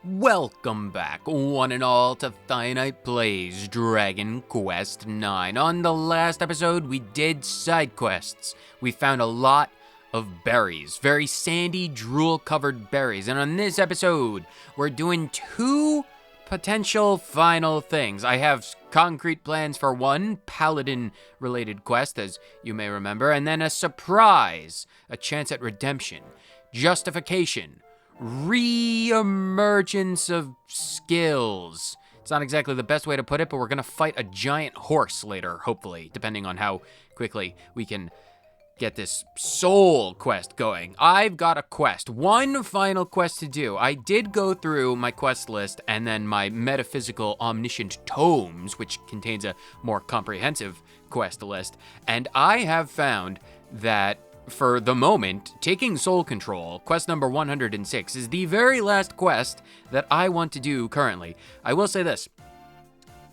Welcome back, one and all, to Dynne Plays Dragon Quest IX. On the last episode, we did side quests. We found a lot of berries, very sandy, drool-covered berries. And on this episode, we're doing two potential final things. I have concrete plans for one paladin-related quest, as you may remember, and then a surprise, a chance at redemption, justification, re-emergence of skills. It's not exactly the best way to put it, but we're gonna fight a giant horse later, hopefully, depending on how quickly we can get this soul quest going. I've got a quest, one final quest to do. I did go through my quest list and then my metaphysical omniscient tomes, which contains a more comprehensive quest list, and I have found that for the moment, taking soul control, quest number 106, is the very last quest that I want to do currently. I will say this.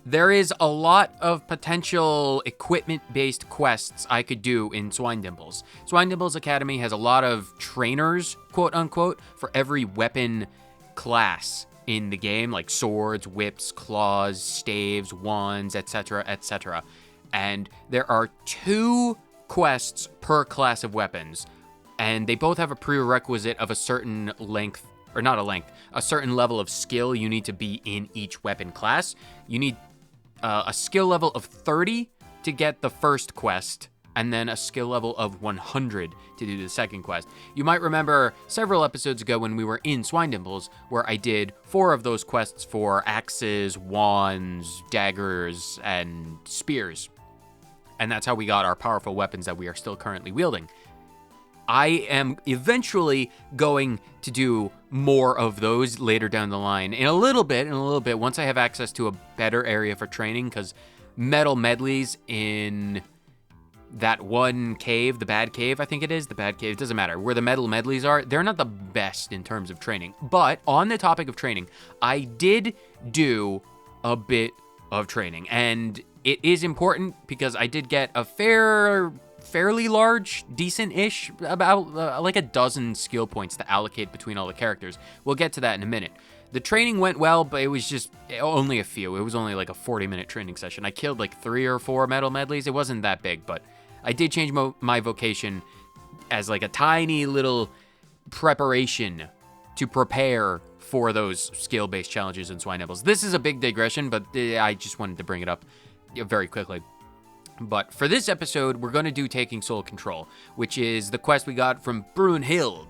There is a lot of potential equipment-based quests I could do in Swinedimples. Swinedimples Academy has a lot of trainers, quote-unquote, for every weapon class in the game, like swords, whips, claws, staves, wands, etc., etc. And there are two quests per class of weapons, and they both have a prerequisite of a certain length, or not a length, a certain level of skill you need to be in each weapon class. You need a skill level of 30 to get the first quest, and then a skill level of 100 to do the second quest. You might remember several episodes ago when we were in Swinedimples, where I did 4 of those quests for axes, wands, daggers, and spears. And that's how we got our powerful weapons that we are still currently wielding. I am eventually going to do more of those later down the line in a little bit, once I have access to a better area for training, because metal medleys in that one cave, the bad cave, I think it is, the bad cave, doesn't matter, where the metal medleys are, they're not the best in terms of training. But on the topic of training, I did do a bit of training, and it is important because I did get a fairly large, decent-ish, about like a dozen skill points to allocate between all the characters. We'll get to that in a minute. The training went well, but it was just only a few. It was only like a 40-minute training session. I killed like 3 or 4 metal medleys. It wasn't that big, but I did change my vocation as like a tiny little preparation to prepare for those skill-based challenges in Swinedimples. This is a big digression, but I just wanted to bring it up very quickly. But for this episode, we're going to do Taking Soul Control, which is the quest we got from Brunhild.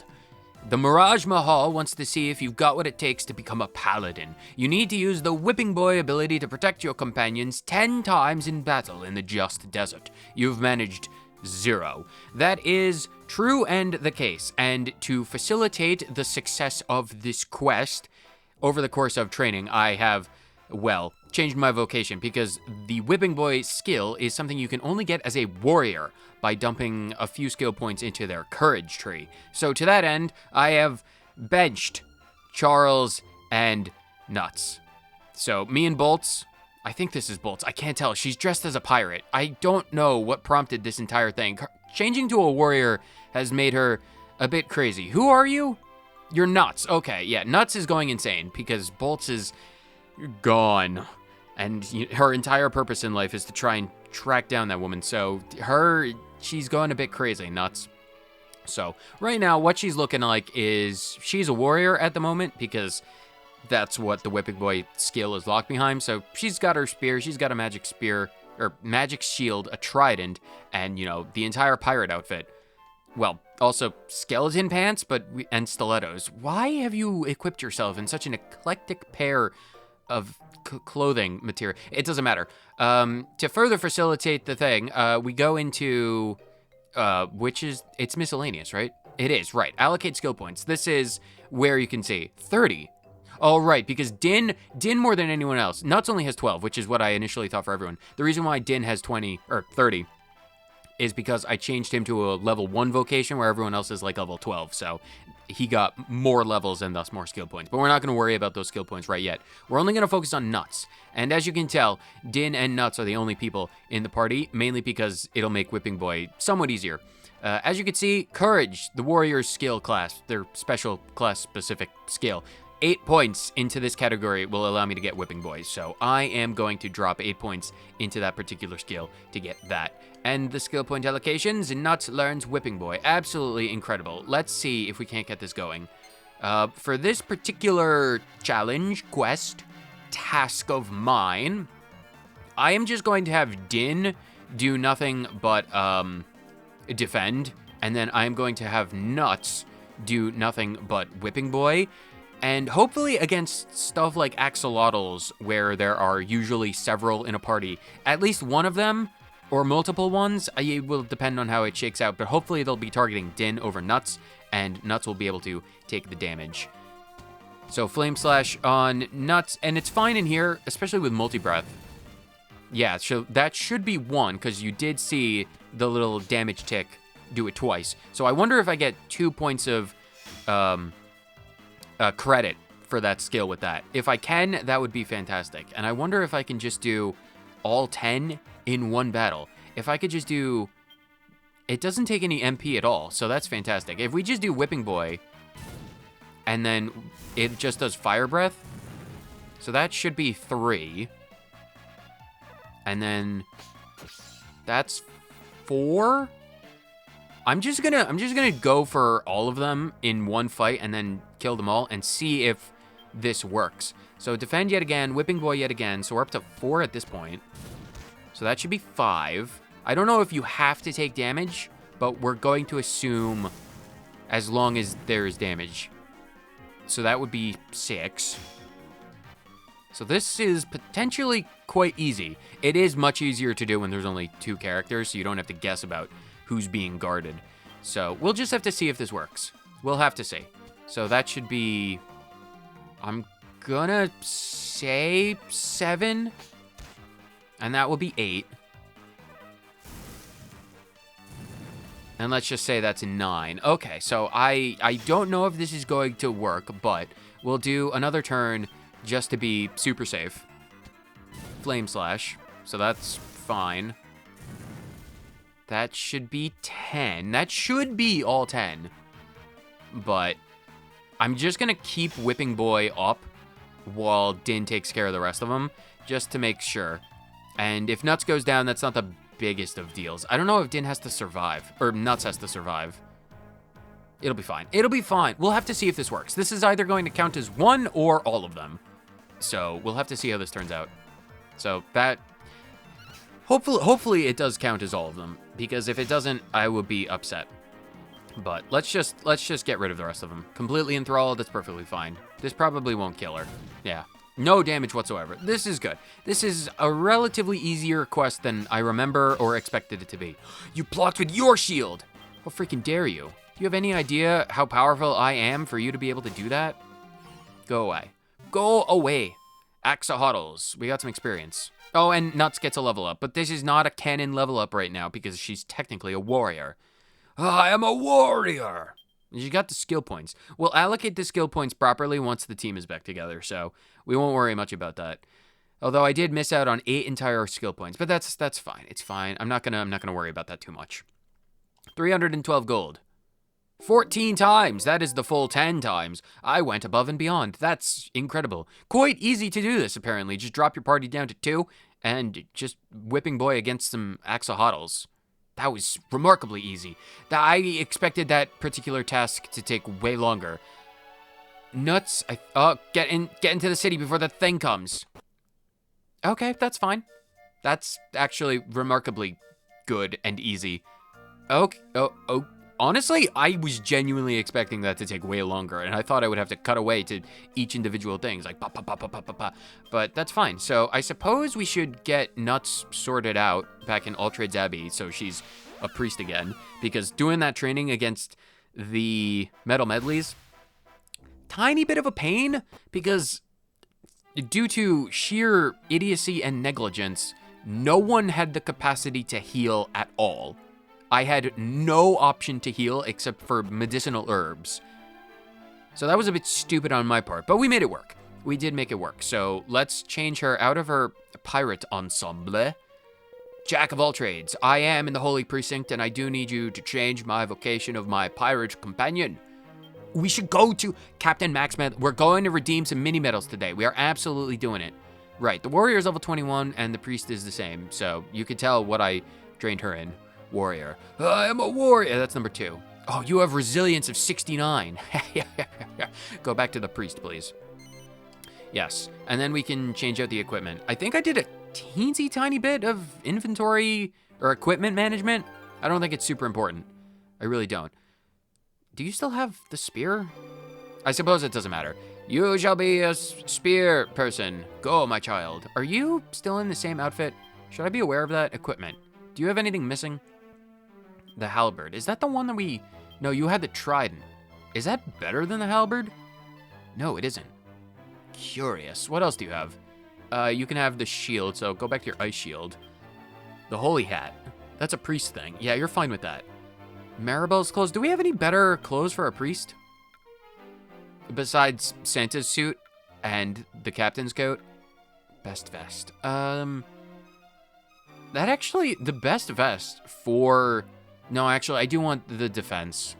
The Mirage Mahal wants to see if you've got what it takes to become a paladin. You need to use the Whipping Boy ability to protect your companions 10 times in battle in the Just Desert. You've managed 0. That is true and the case, and to facilitate the success of this quest, over the course of training, I have, well, changed my vocation, because the Whipping Boy skill is something you can only get as a warrior by dumping a few skill points into their courage tree. So to that end, I have benched Charles and Nuts. So me and Bolts, I think this is Bolts, I can't tell, she's dressed as a pirate. I don't know what prompted this entire thing. Changing to a warrior has made her a bit crazy. Who are you? You're Nuts. Okay, yeah, Nuts is going insane because Bolts is gone. And her entire purpose in life is to try and track down that woman. So she's going a bit crazy, Nuts. So right now, what she's looking like is she's a warrior at the moment, because that's what the Whipping Boy skill is locked behind. So she's got her spear, she's got a magic spear, or magic shield, a trident, and, the entire pirate outfit. Well, also skeleton pants, and stilettos. Why have you equipped yourself in such an eclectic pair of clothing material? It doesn't matter. To further facilitate the thing, we go into, it's miscellaneous, right? It is, right. Allocate skill points. This is where you can see 30. Oh, right, because Dynne more than anyone else, Nuts only has 12, which is what I initially thought for everyone. The reason why Dynne has 20, or 30, is because I changed him to a level 1 vocation where everyone else is like level 12, so he got more levels and thus more skill points. But we're not going to worry about those skill points right yet. We're only going to focus on Nuts. And as you can tell, Dynne and Nuts are the only people in the party, mainly because it'll make Whipping Boy somewhat easier. As you can see, Courage, the warrior's skill class, their special class-specific skill, 8 points into this category will allow me to get Whipping Boy. So I am going to drop 8 points into that particular skill to get that. And the skill point allocations, Nuts learns Whipping Boy. Absolutely incredible. Let's see if we can't get this going. For this particular challenge, quest, task of mine, I am just going to have Dynne do nothing but defend, and then I'm going to have Nuts do nothing but Whipping Boy, and hopefully against stuff like axolotls, where there are usually several in a party, at least one of them, or multiple ones, it will depend on how it shakes out, but hopefully they'll be targeting Dynne over Nuts, and Nuts will be able to take the damage. So Flame Slash on Nuts, and it's fine in here, especially with Multi-Breath. Yeah, so that should be 1, because you did see the little damage tick do it twice. So I wonder if I get 2 points of credit for that skill with that. If I can, that would be fantastic. And I wonder if I can just do all 10 in one battle. If I could just do... It doesn't take any MP at all, so that's fantastic. If we just do Whipping Boy, and then it just does Fire Breath, so that should be 3. And then that's 4. I'm just gonna go for all of them in one fight and then kill them all and see if this works. So defend yet again, Whipping Boy yet again. So we're up to 4 at this point. So that should be 5. I don't know if you have to take damage, but we're going to assume as long as there is damage. So that would be 6. So this is potentially quite easy. It is much easier to do when there's only 2 characters, so you don't have to guess about who's being guarded. So we'll just have to see if this works. We'll have to see. So that should be, I'm gonna say 7, and that will be 8. And let's just say that's 9. Okay, so I don't know if this is going to work, but we'll do another turn just to be super safe. Flame Slash, so that's fine. That should be 10. That should be all 10. But I'm just going to keep Whipping Boy up while Dynne takes care of the rest of them, just to make sure. And if Nuts goes down, that's not the biggest of deals. I don't know if Dynne has to survive, or Nuts has to survive. It'll be fine. It'll be fine. We'll have to see if this works. This is either going to count as 1 or all of them. So we'll have to see how this turns out. So that... Hopefully it does count as all of them, because if it doesn't, I will be upset. But let's just get rid of the rest of them. Completely enthralled, that's perfectly fine. This probably won't kill her. Yeah. No damage whatsoever. This is good. This is a relatively easier quest than I remember or expected it to be. You blocked with your shield! How freaking dare you? Do you have any idea how powerful I am for you to be able to do that? Go away. Go away. Axolotls. We got some experience. Oh, and Nuts gets a level up, but this is not a canon level up right now because she's technically a warrior. I am a warrior! You got the skill points. We'll allocate the skill points properly once the team is back together, so we won't worry much about that. Although I did miss out on 8 entire skill points, but that's fine. It's fine. I'm not gonna worry about that too much. 312 gold. 14 times. That is the full 10 times. I went above and beyond. That's incredible. Quite easy to do this, apparently. Just drop your party down to 2 and just Whipping Boy against some axolotls. That was remarkably easy. I expected that particular task to take way longer. Nuts. Get into the city before that thing comes. Okay, that's fine. That's actually remarkably good and easy. Okay. Oh. Honestly, I was genuinely expecting that to take way longer, and I thought I would have to cut away to each individual thing. It's like, pa, pa, pa, pa, pa, pa, pa. But that's fine. So I suppose we should get Nuts sorted out back in Ultrade's Abbey, so she's a priest again, because doing that training against the Metal Medleys, tiny bit of a pain, because due to sheer idiocy and negligence, no one had the capacity to heal at all. I had no option to heal except for medicinal herbs. So that was a bit stupid on my part, but we made it work. We did make it work. So let's change her out of her pirate ensemble. Jack of all trades. I am in the Holy Precinct, and I do need you to change my vocation of my pirate companion. We should go to Captain Max Med. We're going to redeem some mini medals today. We are absolutely doing it. Right, the warrior is level 21 and the priest is the same. So you could tell what I trained her in. Warrior. I am a warrior. That's number 2. Oh, you have resilience of 69. Go back to the priest, please. Yes, and then we can change out the equipment. I think I did a teensy tiny bit of inventory or equipment management. I don't think it's super important. I really don't. Do you still have the spear? I suppose it doesn't matter. You shall be a spear person. Go, my child. Are you still in the same outfit? Should I be aware of that? Equipment. Do you have anything missing? The halberd. Is that the one that we... No, you had the trident. Is that better than the halberd? No, it isn't. Curious. What else do you have? You can have the shield, so go back to your ice shield. The holy hat. That's a priest thing. Yeah, you're fine with that. Maribel's clothes. Do we have any better clothes for a priest? Besides Santa's suit and the captain's coat? Best vest. That actually, the best vest for... No, actually, I do want the defense.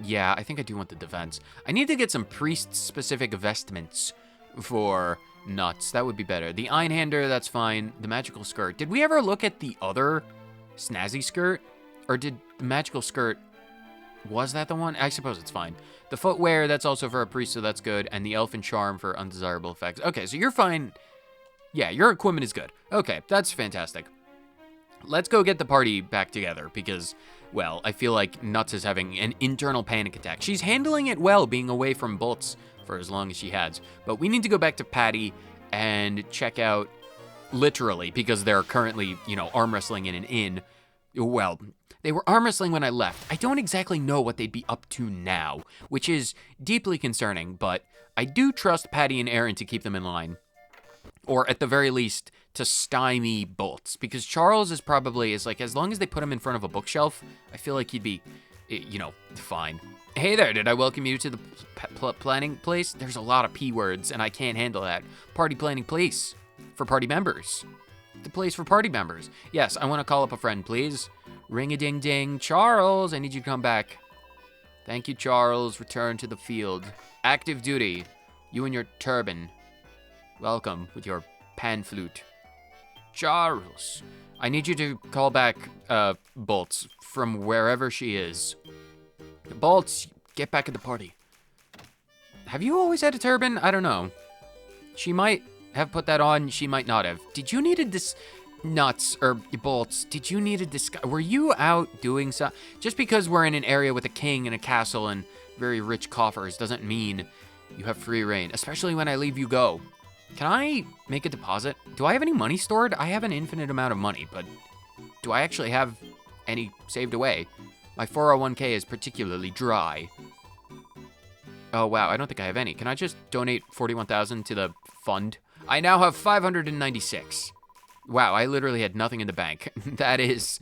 Yeah, I think I do want the defense. I need to get some priest-specific vestments for nuts. That would be better. The Einhander, that's fine. The magical skirt. Did we ever look at the other snazzy skirt? Or did the magical skirt... Was that the one? I suppose it's fine. The footwear, that's also for a priest, so that's good. And the elfin charm for undesirable effects. Okay, so you're fine. Yeah, your equipment is good. Okay, that's fantastic. Let's go get the party back together because, well, I feel like Nuts is having an internal panic attack. She's handling it well, being away from Bolts for as long as she has. But we need to go back to Patty and check out, literally, because they're currently, you know, arm wrestling in an inn. Well, they were arm wrestling when I left. I don't exactly know what they'd be up to now, which is deeply concerning, but I do trust Patty and Aaron to keep them in line. Or at the very least, to stymie Bolts. Because Charles is probably, like, as long as they put him in front of a bookshelf, I feel like he'd be, you know, fine. Hey there, did I welcome you to the planning place? There's a lot of P words, and I can't handle that. Party planning place for party members. The place for party members. Yes, I want to call up a friend, please. Ring-a-ding-ding. Charles, I need you to come back. Thank you, Charles. Return to the field. Active duty. You and your turban. Welcome with your pan flute. Charles, I need you to call back, Bolts from wherever she is. Bolts, get back at the party. Have you always had a turban? I don't know. She might have put that on, she might not have. Did you need a Nuts, or Bolts, did you need a disguise? Were you out doing something? Just because we're in an area with a king and a castle and very rich coffers doesn't mean you have free reign, especially when I leave you go. Can I make a deposit? Do I have any money stored? I have an infinite amount of money, but do I actually have any saved away? My 401k is particularly dry. Oh, wow, I don't think I have any. Can I just donate 41,000 to the fund? I now have 596. Wow, I literally had nothing in the bank. That is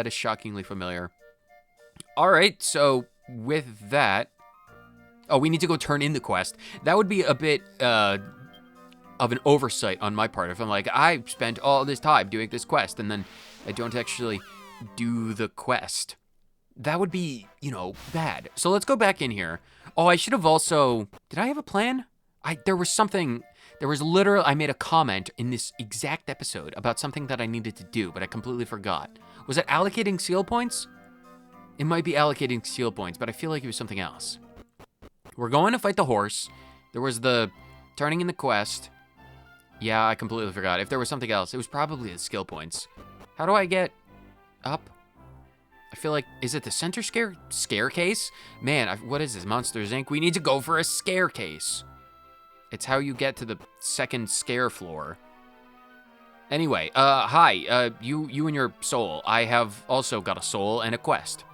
shockingly familiar. All right, so with that, oh, we need to go turn in the quest. That would be a bit of an oversight on my part if I'm like, I spent all this time doing this quest and then I don't actually do the quest. That would be, you know, bad. So let's go back in here. Oh, I should have also, did I have a plan? I made a comment in this exact episode about something that I needed to do, but I completely forgot. Was it allocating seal points? It might be allocating seal points, but I feel like it was something else. We're going to fight the horse. There was the turning in the quest. Yeah, I completely forgot. If there was something else, it was probably the skill points. How do I get up? I feel like, is it the center scarecase? Man, what is this, Monsters Inc? We need to go for a scarecase. It's how you get to the second scare floor. Anyway, hi, you and your soul. I have also got a soul and a quest.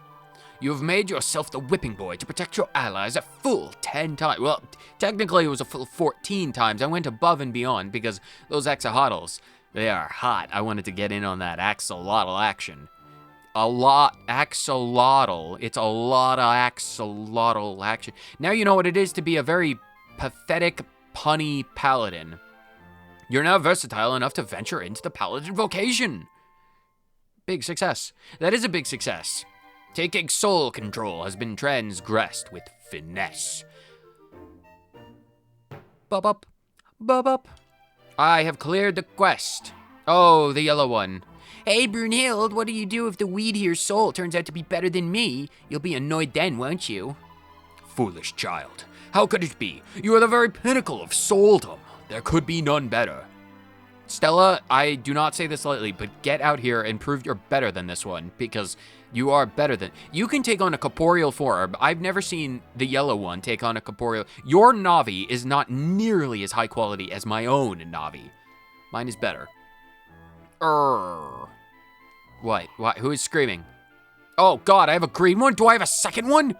You have made yourself the whipping boy to protect your allies a full 10 times. Well, technically it was a full 14 times. I went above and beyond because those axolotls, they are hot. I wanted to get in on that axolotl action. Axolotl. It's a lot of axolotl action. Now you know what it is to be a very pathetic, punny paladin. You're now versatile enough to venture into the paladin vocation. Big success. That is a big success. Taking soul control has been transgressed with finesse. Bub-up. Bub-up. I have cleared the quest. Oh, the yellow one. Hey, Brunhild, what do you do if the weed here's soul turns out to be better than me? You'll be annoyed then, won't you? Foolish child. How could it be? You are the very pinnacle of souldom. There could be none better. Stella, I do not say this lightly, but get out here and prove you're better than this one, because you are better than... You can take on a corporeal form. I've never seen the yellow one take on a corporeal... Your Navi is not nearly as high quality as my own Navi. Mine is better. What? Who is screaming? Oh, God, I have a green one? Do I have a second one?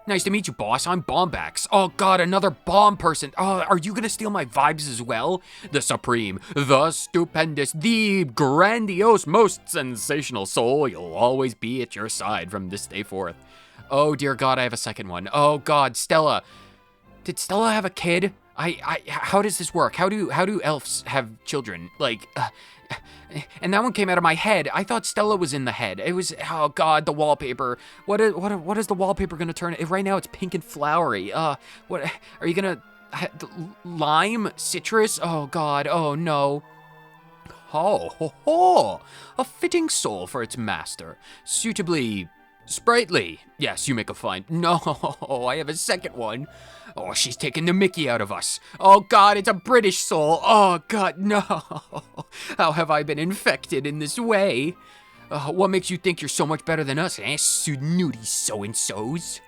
Nice to meet you, boss. I'm Bombax. Oh, God, another bomb person. Oh, are you gonna steal my vibes as well? The supreme, the stupendous, the grandiose, most sensational soul. You'll always be at your side from this day forth. Oh, dear God, I have a second one. Oh, God, Stella. Did Stella have a kid? How does this work? How do elves have children? Like, and that one came out of my head. I thought Stella was in the head. It was, oh God, the wallpaper. What is the wallpaper gonna turn? Right now it's pink and flowery. What are you gonna, lime, citrus? Oh God, oh no. Oh, ho, ho. A fitting soul for its master, suitably sprightly. Yes, you make a fine. No, I have a second one. Oh, she's taking the mickey out of us. Oh, God, it's a British soul. Oh, God, no. How have I been infected in this way? What makes you think you're so much better than us, snooty so-and-sos?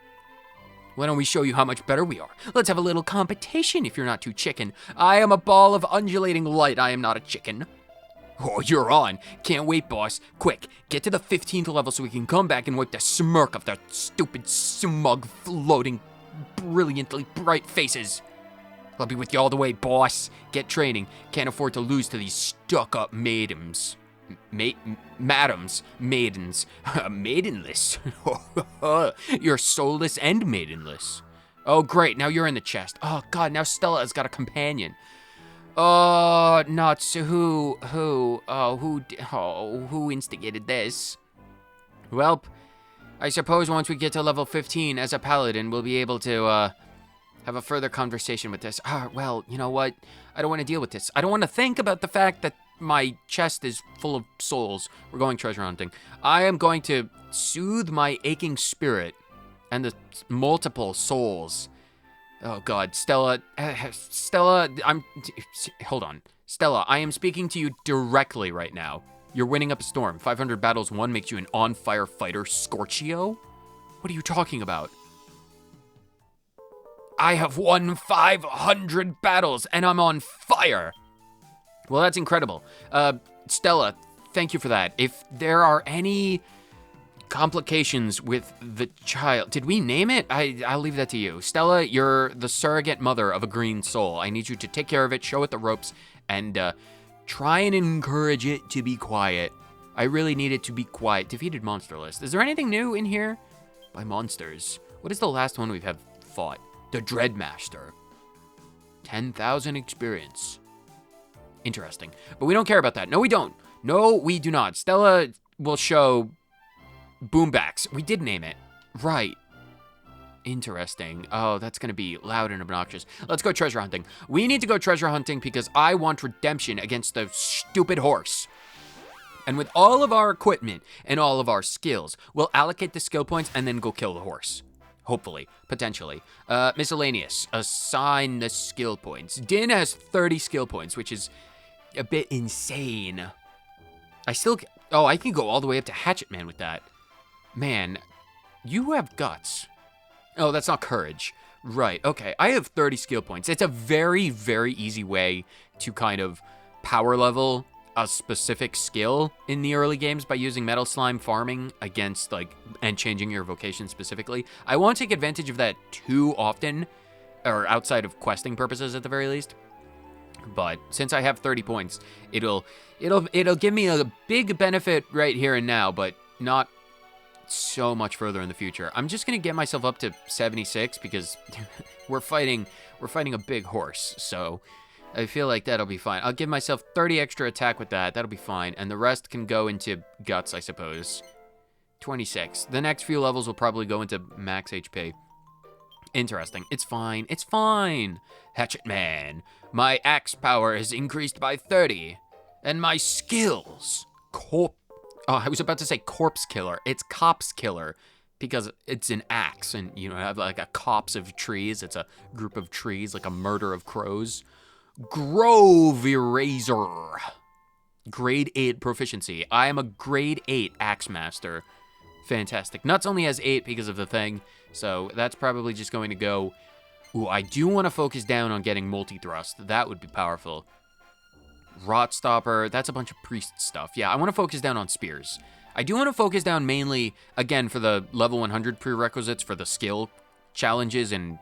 Why don't we show you how much better we are? Let's have a little competition if you're not too chicken. I am a ball of undulating light. I am not a chicken. Oh, you're on. Can't wait, boss. Quick, get to the 15th level so we can come back and wipe the smirk off their stupid, smug, floating, brilliantly bright faces. I'll be with you all the way, boss. Get training. Can't afford to lose to these stuck-up maidens. Madams. Maidens. Maidenless. You're soulless and maidenless. Oh, great. Now you're in the chest. Oh, God. Now Stella has got a companion. Oh, not so who instigated this? Welp, I suppose once we get to level 15 as a paladin, we'll be able to, have a further conversation with this. Well, you know what? I don't want to deal with this. I don't want to think about the fact that my chest is full of souls. We're going treasure hunting. I am going to soothe my aching spirit and the multiple souls. Oh, God, Stella, hold on. Stella, I am speaking to you directly right now. You're winning up a storm. 500 battles won makes you an on-fire fighter, Scorchio? What are you talking about? I have won 500 battles, and I'm on fire! Well, that's incredible. Stella, thank you for that. If there are any complications with the child, did we name it? I'll leave that to you. Stella, you're the surrogate mother of a green soul. I need you to take care of it, show it the ropes, and try and encourage it to be quiet. I really need it to be quiet. Defeated monster list. Is there anything new in here? By monsters. What is the last one we've fought? The Dreadmaster. 10,000 experience. Interesting. But we don't care about that. No, we don't. No, we do not. Stella will show Boombax. We did name it. Right. Interesting. Oh, that's going to be loud and obnoxious. Let's go treasure hunting. We need to go treasure hunting because I want redemption against the stupid horse. And with all of our equipment and all of our skills, we'll allocate the skill points and then go kill the horse. Hopefully. Potentially. Miscellaneous. Assign the skill points. Dynne has 30 skill points, which is a bit insane. I can go all the way up to Hatchet Man with that. Man, you have guts. Oh, that's not courage. Right, okay. I have 30 skill points. It's a very, very easy way to kind of power level a specific skill in the early games by using Metal Slime farming against, and changing your vocation specifically. I won't take advantage of that too often, or outside of questing purposes at the very least. But since I have 30 points, it'll give me a big benefit right here and now, but not so much further in the future. I'm just gonna get myself up to 76 because we're fighting a big horse, so I feel like that'll be fine. I'll give myself 30 extra attack with that. That'll be fine, and the rest can go into guts, I suppose. 26. The next few levels will probably go into max HP. Interesting. It's fine. It's fine. Hatchet Man. My axe power has increased by 30. And my skills. I was about to say corpse killer. It's cops killer. Because it's an axe. And, you know, I have like a copse of trees. It's a group of trees. Like a murder of crows. Grove Eraser. Grade 8 proficiency. I am a grade 8 axe master. Fantastic. Nuts only has 8 because of the thing. So that's probably just going to go... Ooh, I do want to focus down on getting multi-thrust. That would be powerful. Rot Stopper. That's a bunch of priest stuff. Yeah, I want to focus down on spears. I do want to focus down mainly, again, for the level 100 prerequisites for the skill challenges and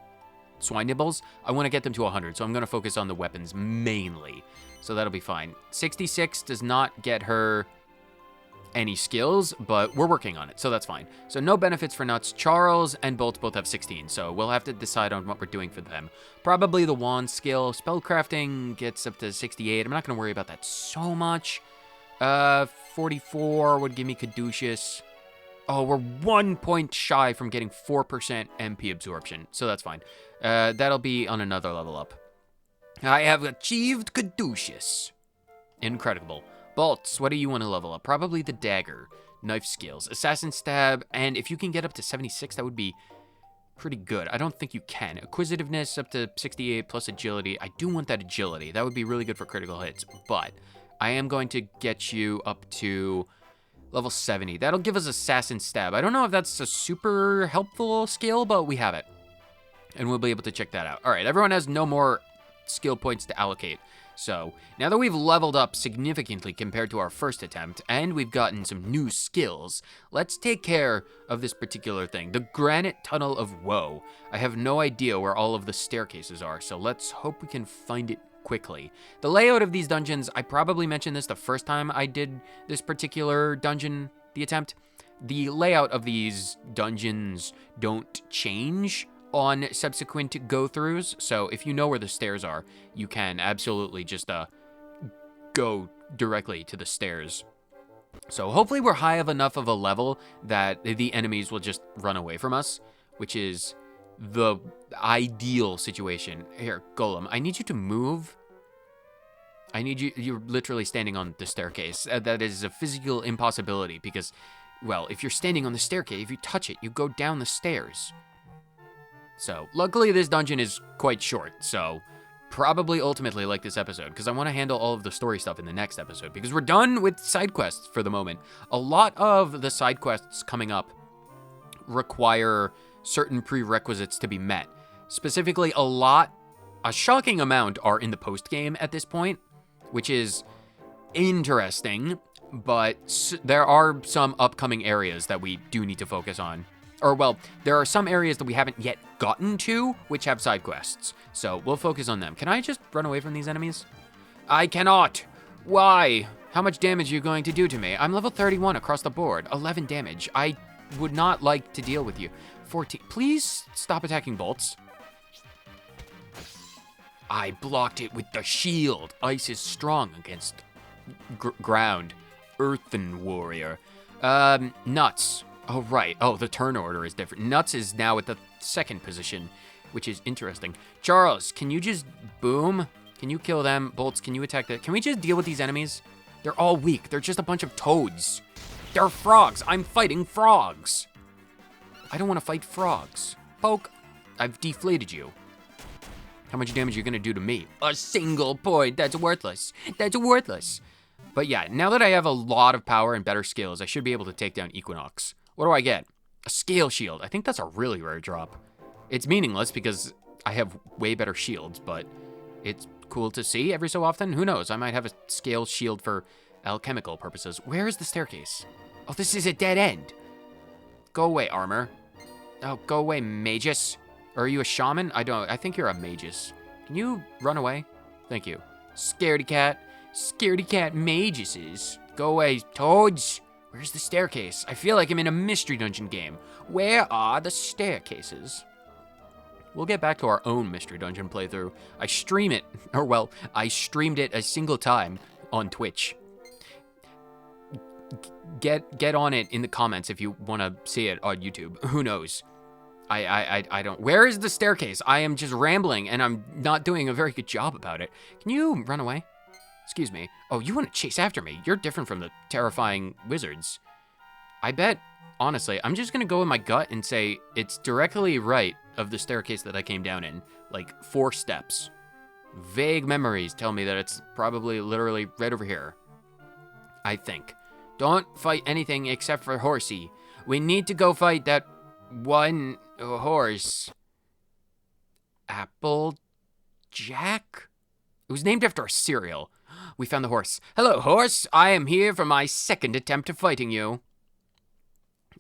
swine nibbles. I want to get them to 100, so I'm going to focus on the weapons mainly. So that'll be fine. 66 does not get her any skills, but we're working on it, so that's fine. So no benefits for Nuts. Charles and Bolt both have 16, so we'll have to decide on what we're doing for them. Probably the wand skill. Spellcrafting gets up to 68. I'm not going to worry about that so much. 44 would give me Caduceus. Oh, we're 1 point shy from getting 4% MP absorption, so that's fine. That'll be on another level up. I have achieved Caduceus. Incredible. Bolts, what do you want to level up? Probably the dagger. Knife skills. Assassin stab, and if you can get up to 76, that would be pretty good. I don't think you can. Acquisitiveness up to 68 plus agility. I do want that agility. That would be really good for critical hits, but I am going to get you up to level 70. That'll give us assassin stab. I don't know if that's a super helpful skill, but we have it. And we'll be able to check that out. All right, everyone has no more skill points to allocate. So, now that we've leveled up significantly compared to our first attempt, and we've gotten some new skills, let's take care of this particular thing. The Granite Tunnel of Woe. I have no idea where all of the staircases are, so let's hope we can find it quickly. The layout of these dungeons, I probably mentioned this the first time I did this particular dungeon, the attempt. The layout of these dungeons don't change on subsequent go-throughs, so if you know where the stairs are, you can absolutely just go directly to the stairs. So hopefully we're high enough of a level that the enemies will just run away from us, which is the ideal situation. Here, Golem, I need you to move. I need you, you're literally standing on the staircase. That is a physical impossibility because, well, if you're standing on the staircase, if you touch it, you go down the stairs. So, luckily this dungeon is quite short, so probably ultimately like this episode, because I want to handle all of the story stuff in the next episode, because we're done with side quests for the moment. A lot of the side quests coming up require certain prerequisites to be met. Specifically, a shocking amount are in the post-game at this point, which is interesting, but there are some upcoming areas that we do need to focus on. Or, well, there are some areas that we haven't yet gotten to, which have side quests. So, we'll focus on them. Can I just run away from these enemies? I cannot. Why? How much damage are you going to do to me? I'm level 31 across the board. 11 damage. I would not like to deal with you. 14. Please stop attacking bolts. I blocked it with the shield. Ice is strong against ground. Earthen warrior. Nuts. Oh, right. Oh, the turn order is different. Nuts is now at the second position, which is interesting. Charles, can you just boom? Can you kill them? Bolts, can you attack that? Can we just deal with these enemies? They're all weak. They're just a bunch of toads. They're frogs. I'm fighting frogs. I don't want to fight frogs. Poke. I've deflated you. How much damage are you going to do to me? A single point. That's worthless. That's worthless. But yeah, now that I have a lot of power and better skills, I should be able to take down Equinox. What do I get? A scale shield. I think that's a really rare drop. It's meaningless because I have way better shields, but it's cool to see every so often. Who knows? I might have a scale shield for alchemical purposes. Where is the staircase? Oh, this is a dead end. Go away, armor. Oh, go away, magus. Or are you a shaman? I think you're a magus. Can you run away? Thank you. Scaredy cat. Scaredy cat maguses. Go away, toads. Where's the staircase? I feel like I'm in a mystery dungeon game. Where are the staircases? We'll get back to our own mystery dungeon playthrough. I stream it, or well, I streamed it a single time on Twitch. get on it in the comments if you want to see it on YouTube. Who knows? I don't. Where is the staircase? I am just rambling, and I'm not doing a very good job about it. Can you run away? Excuse me. Oh, you want to chase after me? You're different from the terrifying wizards. I bet, honestly, I'm just going to go with my gut and say it's directly right of the staircase that I came down in. Like 4 steps. Vague memories tell me that it's probably literally right over here. I think. Don't fight anything except for Horsey. We need to go fight that one horse. Applejack? It was named after a cereal. We found the horse. Hello, horse. I am here for my second attempt at fighting you.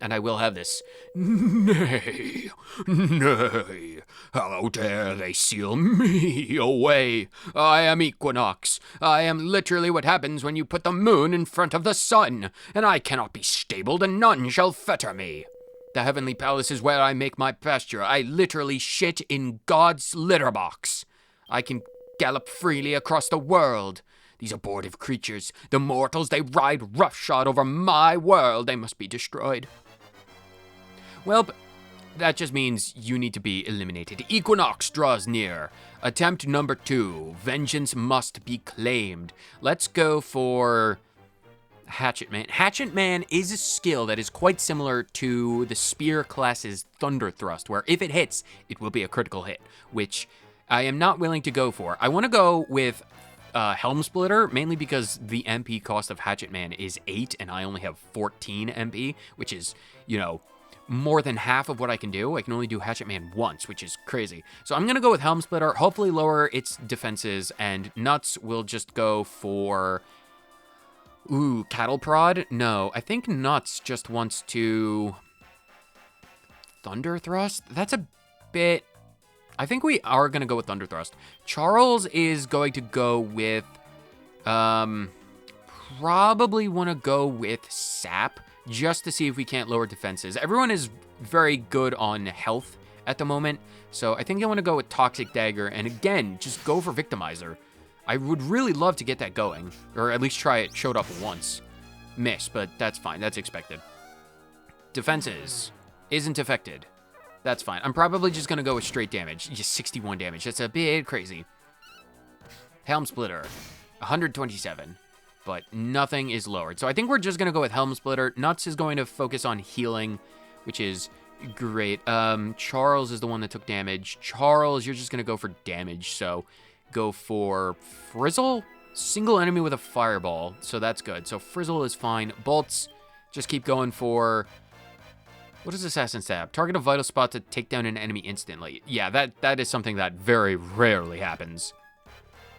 And I will have this. Nay, nay, how dare they seal me away? I am Equinox. I am literally what happens when you put the moon in front of the sun, and I cannot be stabled, and none shall fetter me. The heavenly palace is where I make my pasture. I literally shit in God's litter box. I can gallop freely across the world. These abortive creatures, the mortals, they ride roughshod over my world. They must be destroyed. Well, that just means you need to be eliminated. Equinox draws near. Attempt number 2. Vengeance must be claimed. Let's go for Hatchet Man. Hatchet Man is a skill that is quite similar to the Spear class's Thunder Thrust, where if it hits, it will be a critical hit, which I am not willing to go for. I want to go with Helm Splitter, mainly because the MP cost of Hatchet Man is 8, and I only have 14 MP, which is, you know, more than half of what I can do. I can only do Hatchet Man once, which is crazy. So I'm going to go with Helm Splitter, hopefully lower its defenses, and Nuts will just go for... Ooh, Cattle Prod? No, I think Nuts just wants to... Thunder Thrust? That's a bit... I think we are going to go with Thunder Thrust. Charles is going to go with... Probably want to go with Sap, just to see if we can't lower defenses. Everyone is very good on health at the moment, so I think I want to go with Toxic Dagger, and again, just go for Victimizer. I would really love to get that going, or at least try it. Showed up once. Miss, but that's fine. That's expected. Defenses. Isn't affected. That's fine. I'm probably just going to go with straight damage. Just 61 damage. That's a bit crazy. Helm Splitter. 127. But nothing is lowered. So I think we're just going to go with Helm Splitter. Nuts is going to focus on healing, which is great. Charles is the one that took damage. Charles, you're just going to go for damage. So go for Frizzle. Single enemy with a fireball. So that's good. So Frizzle is fine. Bolts, just keep going for... What is Assassin Stab? Target a vital spot to take down an enemy instantly. Yeah, that is something that very rarely happens.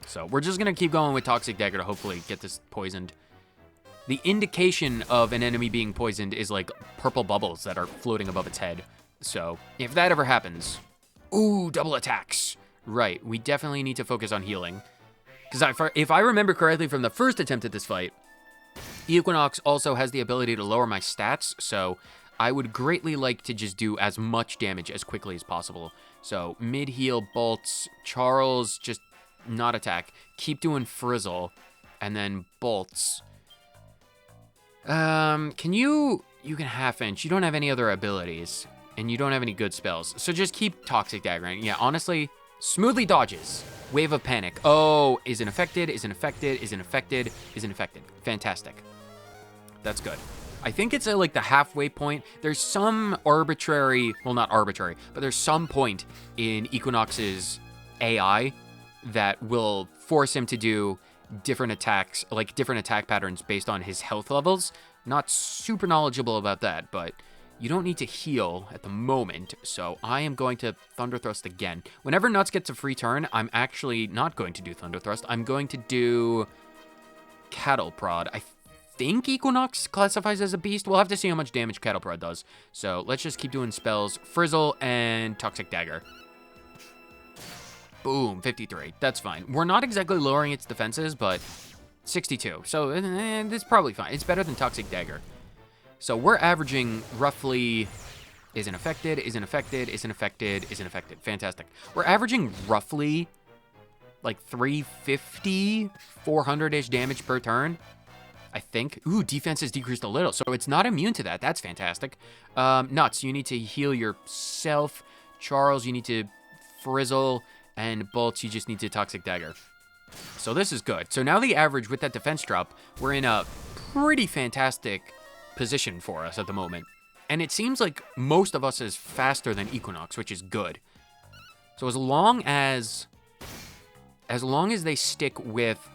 So we're just going to keep going with Toxic Dagger to hopefully get this poisoned. The indication of an enemy being poisoned is like purple bubbles that are floating above its head. So if that ever happens... Ooh, double attacks. Right, we definitely need to focus on healing. Because if I remember correctly from the first attempt at this fight, Equinox also has the ability to lower my stats, so I would greatly like to just do as much damage as quickly as possible. So mid-heal bolts, Charles, just... not attack. Keep doing Frizzle. And then bolts. Can you can half inch. You don't have any other abilities. And you don't have any good spells. So just keep Toxic Daggering. Yeah, honestly, smoothly dodges. Wave of Panic. Oh, isn't affected, isn't affected, isn't affected, isn't affected. Fantastic. That's good. I think it's at like the halfway point. There's some arbitrary, well, not arbitrary, but there's some point in Equinox's AI that will force him to do different attacks, like different attack patterns based on his health levels. Not super knowledgeable about that, but you don't need to heal at the moment, so I am going to Thunder Thrust again. Whenever Nuts gets a free turn, I'm actually not going to do Thunder Thrust. I'm going to do Cattle Prod. I think Equinox classifies as a beast. We'll have to see how much damage Cattle Prod does. So let's just keep doing spells. Frizzle and Toxic Dagger. Boom, 53. That's fine. We're not exactly lowering its defenses, but 62. So it's probably fine. It's better than Toxic Dagger. So we're averaging roughly... Isn't affected, isn't affected, isn't affected, isn't affected. Fantastic. We're averaging roughly like 350, 400-ish damage per turn. I think. Ooh, defense is decreased a little, so it's not immune to that. That's fantastic. Nuts, you need to heal yourself. Charles, you need to frizzle. And Bolts, you just need to Toxic Dagger. So this is good. So now the average with that defense drop, we're in a pretty fantastic position for us at the moment. And it seems like most of us is faster than Equinox, which is good. So as long as they stick with,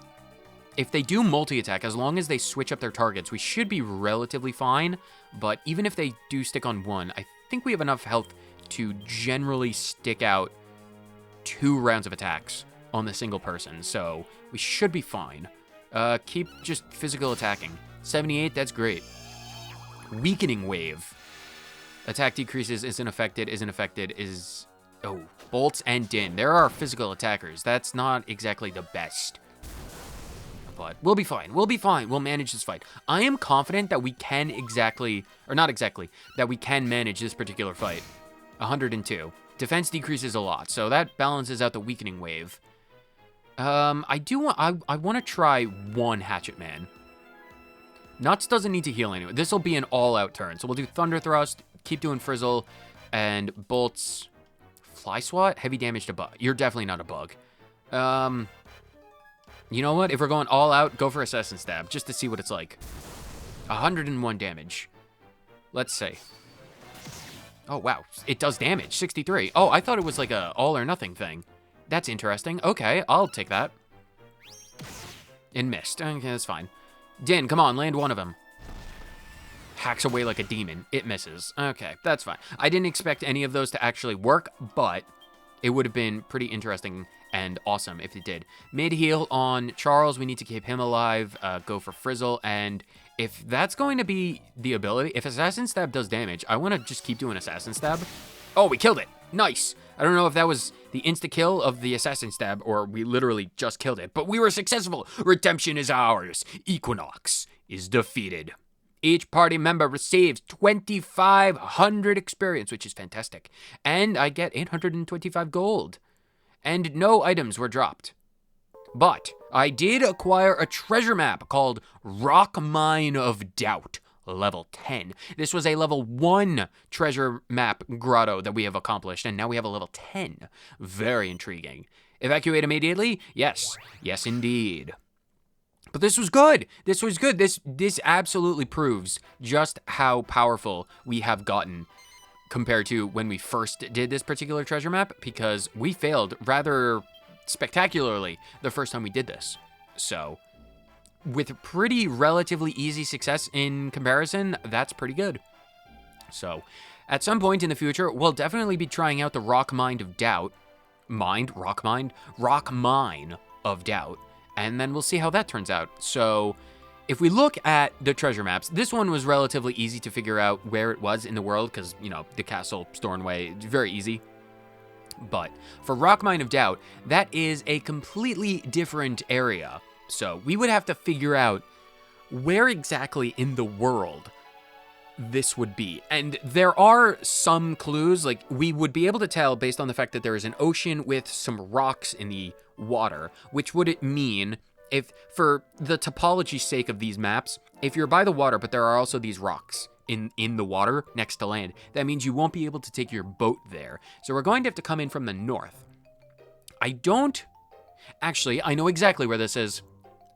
if they do multi-attack, as long as they switch up their targets, we should be relatively fine. But even if they do stick on one, I think we have enough health to generally stick out 2 rounds of attacks on the single person. So we should be fine. Keep just physical attacking. 78, that's great. Weakening Wave. Attack decreases, isn't affected, is... Oh, Bolts and Dynne. There are physical attackers. That's not exactly the best. But we'll be fine. We'll be fine. We'll manage this fight. I am confident that we can that we can manage this particular fight. 102. Defense decreases a lot, so that balances out the Weakening Wave. I want to try one Hatchet Man. Nuts doesn't need to heal anyway. This will be an all-out turn. So we'll do Thunder Thrust, keep doing Frizzle, and Bolts... Fly Swat? Heavy damage to bug. You're definitely not a bug. You know what? If we're going all out, go for Assassin Stab, just to see what it's like. 101 damage. Let's see. Oh, wow. It does damage. 63. Oh, I thought it was like a all or nothing thing. That's interesting. Okay, I'll take that. And missed. Okay, that's fine. Dynne, come on, land one of them. Hacks away like a demon. It misses. Okay, that's fine. I didn't expect any of those to actually work, but it would have been pretty interesting and awesome if it did. Mid-heal on Charles. We need to keep him alive. Go for Frizzle. And if that's going to be the ability, if Assassin Stab does damage, I want to just keep doing Assassin Stab. Oh, we killed it. Nice. I don't know if that was the insta-kill of the Assassin Stab or we literally just killed it, but we were successful. Redemption is ours. Equinox is defeated. Each party member receives 2,500 experience, which is fantastic. And I get 825 gold. And no items were dropped. But I did acquire a treasure map called Rock Mine of Doubt, level 10. This was a level 1 treasure map grotto that we have accomplished, and now we have a level 10. Very intriguing. Evacuate immediately? Yes. Yes, indeed. But this was good. This was good. This absolutely proves just how powerful we have gotten compared to when we first did this particular treasure map, because we failed rather spectacularly the first time we did this. So, with pretty relatively easy success in comparison, that's pretty good. So, at some point in the future, we'll definitely be trying out the Rock Mine of Doubt. Rock Mine of Doubt. And then we'll see how that turns out. So if we look at the treasure maps, this one was relatively easy to figure out where it was in the world because, you know, the castle, Stornway, very easy. But for Rock Mine of Doubt, that is a completely different area. So we would have to figure out where exactly in the world this would be. And there are some clues, like we would be able to tell based on the fact that there is an ocean with some rocks in the water, which would it mean if, for the topology sake of these maps, if you're by the water, but there are also these rocks in the water next to land, that means you won't be able to take your boat there. So we're going to have to come in from the north. I know exactly where this is.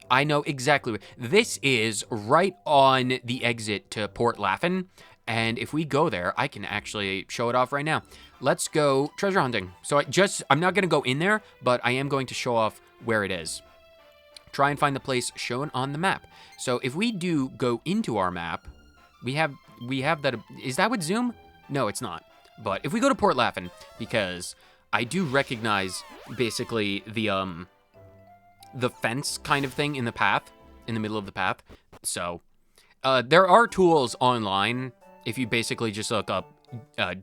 I know exactly where. This is right on the exit to Port Laffin. And if we go there, I can actually show it off right now. Let's go treasure hunting. So I'm not going to go in there, but I am going to show off where it is. Try and find the place shown on the map. So if we do go into our map, we have that. Is that with zoom? No, it's not. But if we go to Port Laffin, because I do recognize basically the fence kind of thing in the path, in the middle of the path. So there are tools online. If you basically just look up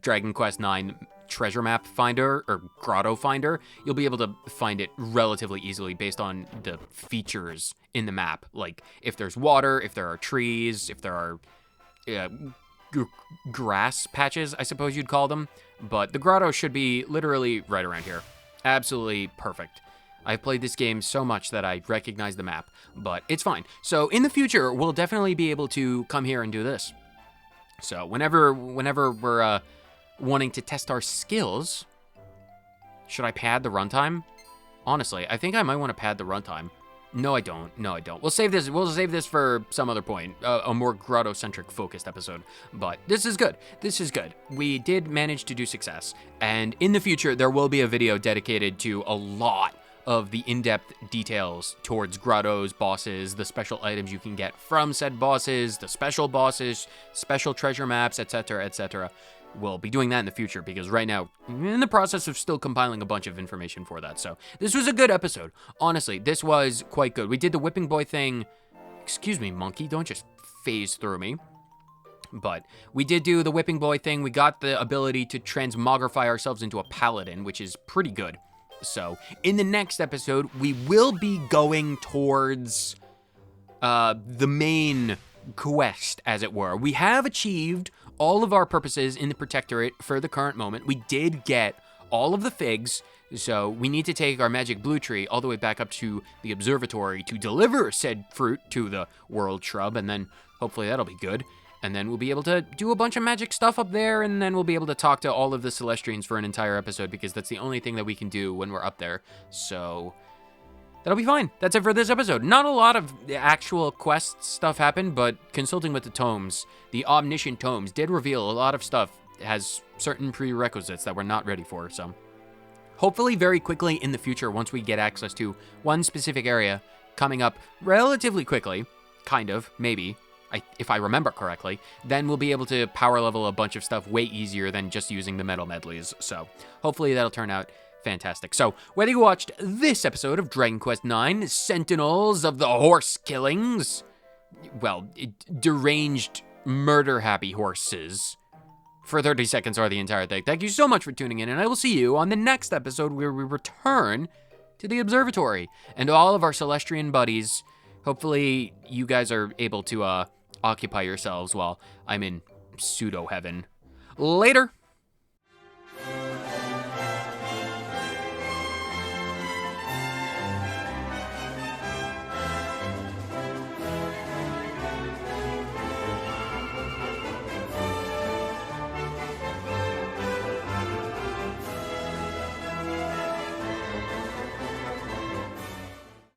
Dragon Quest IX treasure map finder or grotto finder, you'll be able to find it relatively easily based on the features in the map. Like if there's water, if there are trees, if there are grass patches, I suppose you'd call them. But the grotto should be literally right around here. Absolutely perfect. I've played this game so much that I recognize the map, but it's fine. So in the future, we'll definitely be able to come here and do this. So whenever we're wanting to test our skills, should I pad the runtime? Honestly, I think I might want to pad the runtime. No, I don't. No, I don't. We'll save this. We'll save this for some other point, a more grotto-centric focused episode. But this is good. This is good. We did manage to do success, and in the future, there will be a video dedicated to a lot of the in-depth details towards grottos, bosses, the special items you can get from said bosses, the special bosses, special treasure maps, etc., etc. We'll be doing that in the future because right now, I'm in the process of still compiling a bunch of information for that. So this was a good episode. Honestly, this was quite good. We did the whipping boy thing. Excuse me, monkey, don't just phase through me. But we did do the whipping boy thing. We got the ability to transmogrify ourselves into a paladin, which is pretty good. So in the next episode, we will be going towards the main quest, as it were. We have achieved all of our purposes in the Protectorate for the current moment. We did get all of the figs, so we need to take our magic blue tree all the way back up to the observatory to deliver said fruit to the world shrub, and then hopefully that'll be good. And then we'll be able to do a bunch of magic stuff up there, and then we'll be able to talk to all of the Celestrians for an entire episode, because that's the only thing that we can do when we're up there. So that'll be fine. That's it for this episode. Not a lot of actual quest stuff happened, but consulting with the tomes, the omniscient tomes, did reveal a lot of stuff. It has certain prerequisites that we're not ready for, so hopefully very quickly in the future, once we get access to one specific area coming up relatively quickly, kind of, maybe, if I remember correctly, then we'll be able to power level a bunch of stuff way easier than just using the metal medleys. So hopefully that'll turn out fantastic. So whether you watched this episode of Dragon Quest IX, Sentinels of the Horse Killings, well, deranged, murder-happy horses, for 30 seconds or the entire thing, thank you so much for tuning in, and I will see you on the next episode where we return to the observatory and all of our Celestrian buddies. Hopefully you guys are able to occupy yourselves while I'm in pseudo-heaven. Later!